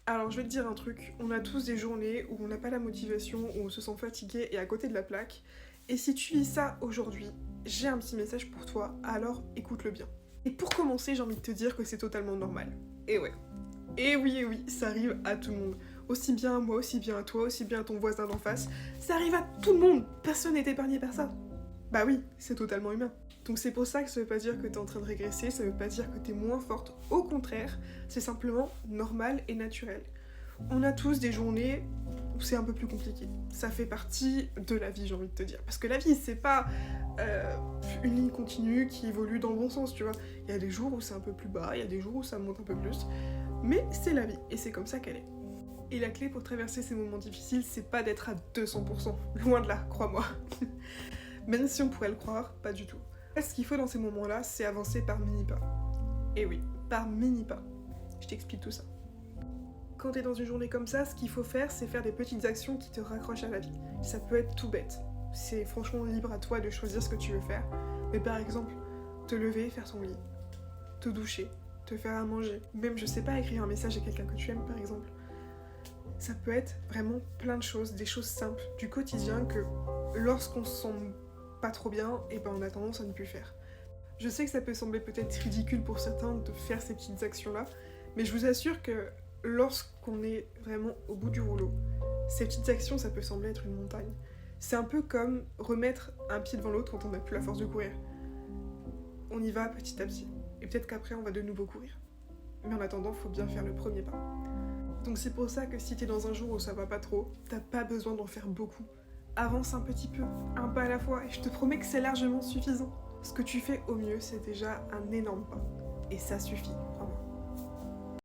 Alors je vais te dire un truc, on a tous des journées où on n'a pas la motivation, où on se sent fatigué et à côté de la plaque. Et si tu vis ça aujourd'hui, j'ai un petit message pour toi, alors écoute-le bien. Et pour commencer, j'ai envie de te dire que c'est totalement normal. Et ouais. Et oui, ça arrive à tout le monde. Aussi bien à moi, aussi bien à toi, aussi bien à ton voisin d'en face. Ça arrive à tout le monde, personne n'est épargné par ça. Bah oui, c'est totalement humain. Donc c'est pour ça que ça veut pas dire que t'es en train de régresser, ça veut pas dire que t'es moins forte. Au contraire, c'est simplement normal et naturel. On a tous des journées où c'est un peu plus compliqué. Ça fait partie de la vie, j'ai envie de te dire. Parce que la vie, c'est pas une ligne continue qui évolue dans le bon sens, tu vois. Il y a des jours où c'est un peu plus bas, il y a des jours où ça monte un peu plus. Mais c'est la vie, et c'est comme ça qu'elle est. Et la clé pour traverser ces moments difficiles, c'est pas d'être à 200%. Loin de là, crois-moi. Même si on pourrait le croire, pas du tout. Ce qu'il faut dans ces moments-là, c'est avancer par mini-pas. Et oui, par mini-pas. Je t'explique tout ça. Quand t'es dans une journée comme ça, ce qu'il faut faire, c'est faire des petites actions qui te raccrochent à la vie. Ça peut être tout bête. C'est franchement libre à toi de choisir ce que tu veux faire. Mais par exemple, te lever, faire ton lit. Te doucher, te faire à manger. Même, je sais pas, écrire un message à quelqu'un que tu aimes, par exemple. Ça peut être vraiment plein de choses, des choses simples, du quotidien que lorsqu'on se sent pas trop bien, et ben on a tendance à ne plus faire. Je sais que ça peut sembler peut-être ridicule pour certains de faire ces petites actions-là, mais je vous assure que lorsqu'on est vraiment au bout du rouleau, ces petites actions, ça peut sembler être une montagne. C'est un peu comme remettre un pied devant l'autre quand on n'a plus la force de courir. On y va petit à petit, et peut-être qu'après on va de nouveau courir. Mais en attendant, faut bien faire le premier pas. Donc c'est pour ça que si t'es dans un jour où ça va pas trop, t'as pas besoin d'en faire beaucoup. Avance un petit peu, un pas à la fois, et je te promets que c'est largement suffisant. Ce que tu fais au mieux, c'est déjà un énorme pas. Et ça suffit.